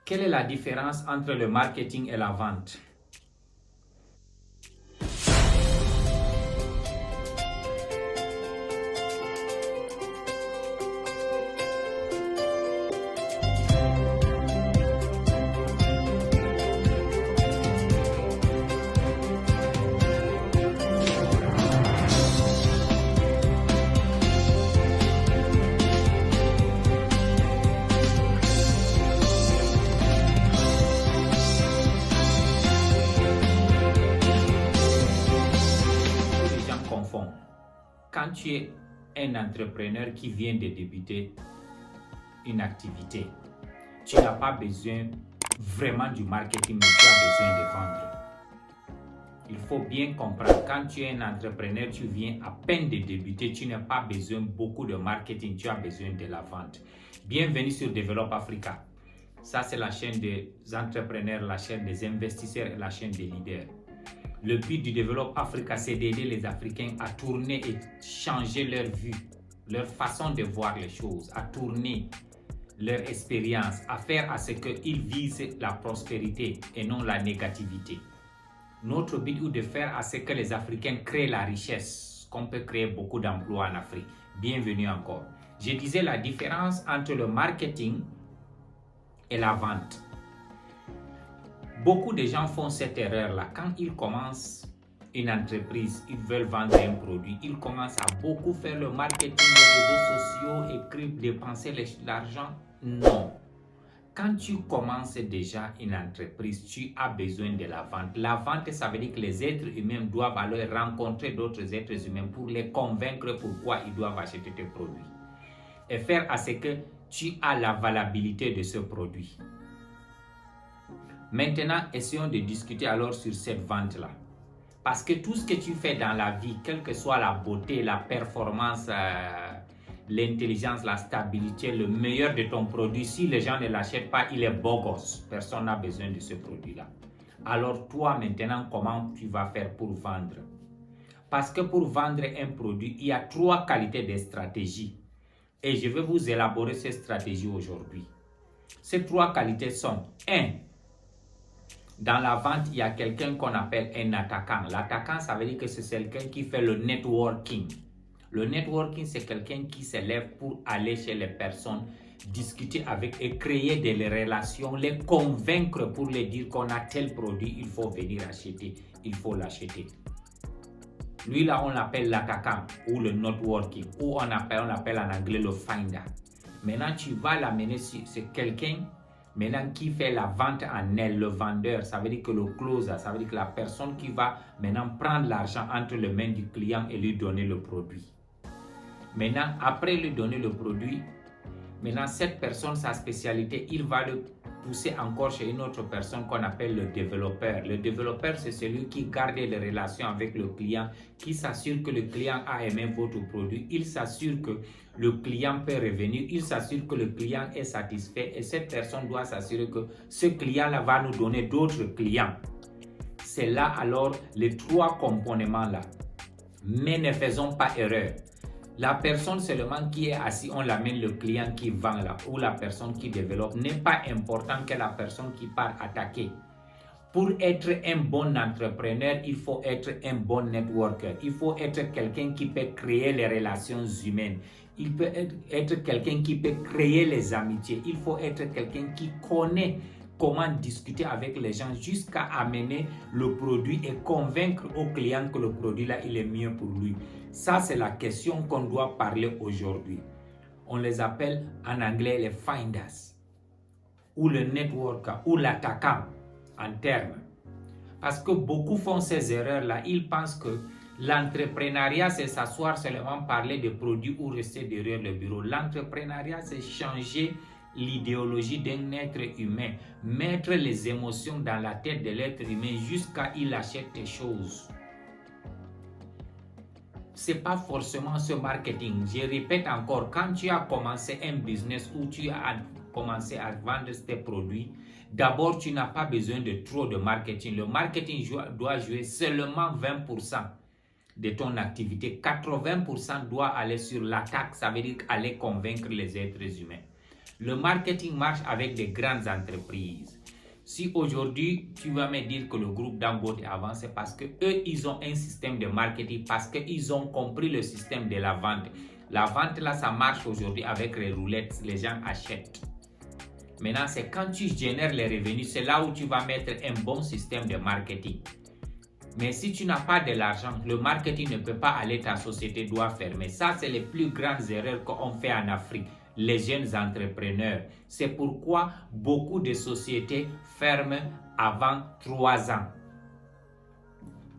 Quelle est la différence entre le marketing et la vente? Quand tu es un entrepreneur qui vient de débuter une activité, tu n'as pas besoin vraiment du marketing, mais tu as besoin de vendre. Il faut bien comprendre, quand tu es un entrepreneur, tu viens à peine de débuter, tu n'as pas besoin beaucoup de marketing, tu as besoin de la vente. Bienvenue sur Develop Africa. Ça, c'est la chaîne des entrepreneurs, la chaîne des investisseurs et la chaîne des leaders. Le but du Develop Africa, c'est d'aider les Africains à tourner et changer leur vue, leur façon de voir les choses, à tourner leur expérience, à faire à ce qu'ils visent la prospérité et non la négativité. Notre but est de faire à ce que les Africains créent la richesse, qu'on peut créer beaucoup d'emplois en Afrique. Bienvenue encore. Je disais la différence entre le marketing et la vente. Beaucoup de gens font cette erreur-là. Quand ils commencent une entreprise, ils veulent vendre un produit, ils commencent à beaucoup faire le marketing, les réseaux sociaux, écrire, dépenser l'argent. Non. Quand tu commences déjà une entreprise, tu as besoin de la vente. La vente, ça veut dire que les êtres humains doivent aller rencontrer d'autres êtres humains pour les convaincre pourquoi ils doivent acheter tes produits. Et faire à ce que tu as la valabilité de ce produit. Maintenant, essayons de discuter alors sur cette vente-là. Parce que tout ce que tu fais dans la vie, quelle que soit la beauté, la performance, l'intelligence, la stabilité, le meilleur de ton produit, si les gens ne l'achètent pas, il est beau gosse. Personne n'a besoin de ce produit-là. Alors toi, maintenant, comment tu vas faire pour vendre? Parce que pour vendre un produit, il y a 3 qualités de stratégie. Et je vais vous élaborer ces stratégies aujourd'hui. Ces 3 qualités sont 1. Dans la vente, il y a quelqu'un qu'on appelle un attaquant. L'attaquant, ça veut dire que c'est quelqu'un qui fait le networking. Le networking, c'est quelqu'un qui se lève pour aller chez les personnes, discuter avec et créer des relations, les convaincre pour les dire qu'on a tel produit, il faut venir acheter, il faut l'acheter. Lui, là, on l'appelle l'attaquant ou le networking, ou on appelle en anglais le finder. Maintenant, tu vas l'amener, c'est quelqu'un maintenant qui fait la vente en elle, le vendeur, ça veut dire que le closer, ça veut dire que la personne qui va maintenant prendre l'argent entre les mains du client et lui donner le produit. Maintenant, après lui donner le produit, maintenant cette personne, sa spécialité, il va le pousser encore chez une autre personne qu'on appelle le développeur. Le développeur, c'est celui qui garde les relations avec le client, qui s'assure que le client a aimé votre produit, il s'assure que le client peut revenir, il s'assure que le client est satisfait et cette personne doit s'assurer que ce client-là va nous donner d'autres clients. C'est là alors les 3 componements-là. Mais ne faisons pas erreur. La personne seulement qui est assise, on l'amène le client qui vend là, ou la personne qui développe, n'est pas important que la personne qui part attaquer. Pour être un bon entrepreneur, il faut être un bon networker. Il faut être quelqu'un qui peut créer les relations humaines. Il peut être quelqu'un qui peut créer les amitiés. Il faut être quelqu'un qui connaît comment discuter avec les gens jusqu'à amener le produit et convaincre au client que le produit là, il est mieux pour lui. Ça, c'est la question qu'on doit parler aujourd'hui. On les appelle en anglais les finders, ou le networker, ou l'attaquant en termes. Parce que beaucoup font ces erreurs-là. Ils pensent que l'entrepreneuriat, c'est s'asseoir seulement parler de produits ou rester derrière le bureau. L'entrepreneuriat, c'est changer l'idéologie d'un être humain, mettre les émotions dans la tête de l'être humain jusqu'à il achète des choses. C'est pas forcément ce marketing. Je répète encore, quand tu as commencé un business où tu as commencé à vendre tes produits, d'abord tu n'as pas besoin de trop de marketing. Le marketing doit jouer seulement 20% de ton activité. 80% doit aller sur l'attaque, ça veut dire aller convaincre les êtres humains. Le marketing marche avec des grandes entreprises. Si aujourd'hui, tu vas me dire que le groupe Dangote avance, c'est parce qu'eux, ils ont un système de marketing, parce qu'ils ont compris le système de la vente. La vente, là, ça marche aujourd'hui avec les roulettes, les gens achètent. Maintenant, c'est quand tu génères les revenus, c'est là où tu vas mettre un bon système de marketing. Mais si tu n'as pas de l'argent, le marketing ne peut pas aller, ta société doit fermer. Ça, c'est les plus grandes erreurs qu'on fait en Afrique, les jeunes entrepreneurs. C'est pourquoi beaucoup de sociétés ferment avant 3 ans.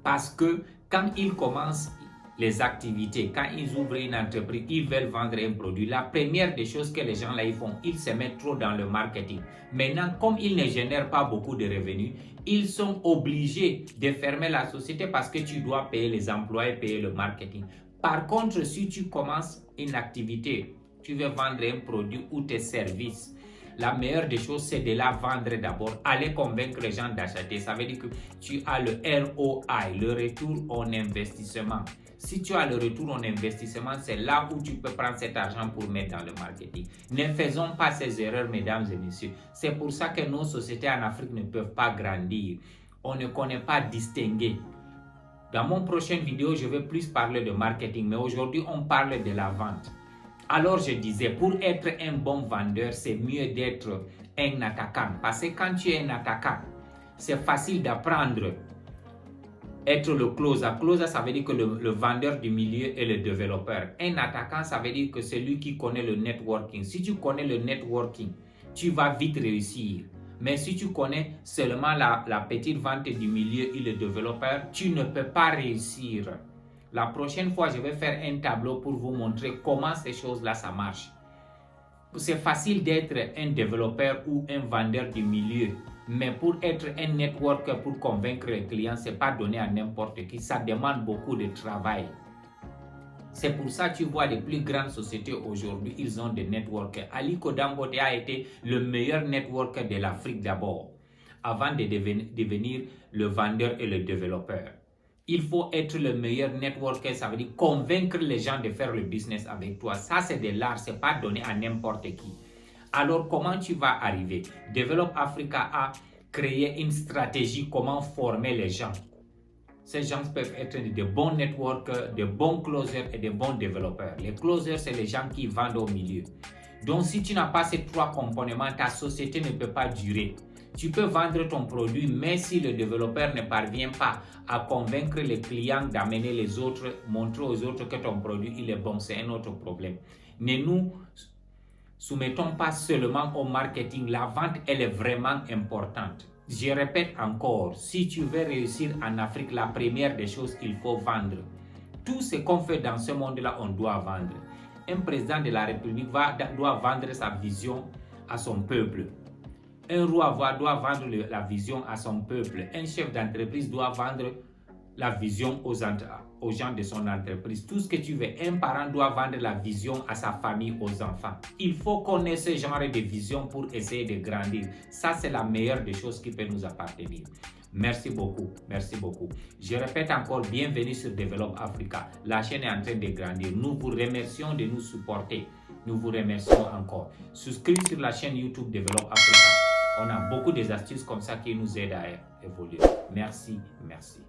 Parce que quand ils commencent les activités, quand ils ouvrent une entreprise, ils veulent vendre un produit. La première des choses que les gens là ils font, ils se mettent trop dans le marketing. Maintenant, comme ils ne génèrent pas beaucoup de revenus, ils sont obligés de fermer la société parce que tu dois payer les employés, payer le marketing. Par contre, si tu commences une activité, tu veux vendre un produit ou tes services, la meilleure des choses, c'est de la vendre d'abord. Aller convaincre les gens d'acheter. Ça veut dire que tu as le ROI, le retour en investissement. Si tu as le retour en investissement, c'est là où tu peux prendre cet argent pour mettre dans le marketing. Ne faisons pas ces erreurs, mesdames et messieurs. C'est pour ça que nos sociétés en Afrique ne peuvent pas grandir. On ne connaît pas distinguer. Dans mon prochaine vidéo, je vais plus parler de marketing, mais aujourd'hui, on parle de la vente. Alors, je disais, pour être un bon vendeur, c'est mieux d'être un attaquant. Parce que quand tu es un attaquant, c'est facile d'apprendre. Être le closer. Closer, ça veut dire que le vendeur du milieu est le développeur. Un attaquant, ça veut dire que c'est lui qui connaît le networking. Si tu connais le networking, tu vas vite réussir. Mais si tu connais seulement la petite vente du milieu et le développeur, tu ne peux pas réussir. La prochaine fois, je vais faire un tableau pour vous montrer comment ces choses-là, ça marche. C'est facile d'être un développeur ou un vendeur du milieu. Mais pour être un networker, pour convaincre les clients, ce n'est pas donné à n'importe qui. Ça demande beaucoup de travail. C'est pour ça que tu vois les plus grandes sociétés aujourd'hui, ils ont des networkers. Aliko Dangote a été le meilleur networker de l'Afrique d'abord, avant de devenir le vendeur et le développeur. Il faut être le meilleur networker, ça veut dire convaincre les gens de faire le business avec toi. Ça, c'est de l'art, ce n'est pas donné à n'importe qui. Alors, comment tu vas arriver? Develop Africa a créé une stratégie comment former les gens. Ces gens peuvent être de bons networkers, de bons closers et de bons développeurs. Les closers, c'est les gens qui vendent au milieu. Donc, si tu n'as pas ces 3 componements, ta société ne peut pas durer. Tu peux vendre ton produit, mais si le développeur ne parvient pas à convaincre les clients d'amener les autres, montrer aux autres que ton produit il est bon, c'est un autre problème. Ne nous soumettons pas seulement au marketing. La vente, elle est vraiment importante. Je répète encore, si tu veux réussir en Afrique, la première des choses, il faut vendre. Tout ce qu'on fait dans ce monde-là, on doit vendre. Un président de la République doit vendre sa vision à son peuple. Un roi doit vendre la vision à son peuple. Un chef d'entreprise doit vendre la vision aux gens de son entreprise. Tout ce que tu veux, un parent doit vendre la vision à sa famille, aux enfants. Il faut connaître ce genre de vision pour essayer de grandir. Ça, c'est la meilleure des choses qui peut nous appartenir. Merci beaucoup, merci beaucoup. Je répète encore, bienvenue sur Develop Africa. La chaîne est en train de grandir. Nous vous remercions de nous supporter. Nous vous remercions encore. Souscrivez sur la chaîne YouTube Develop Africa. On a beaucoup d'astuces comme ça qui nous aident à évoluer. Merci, merci.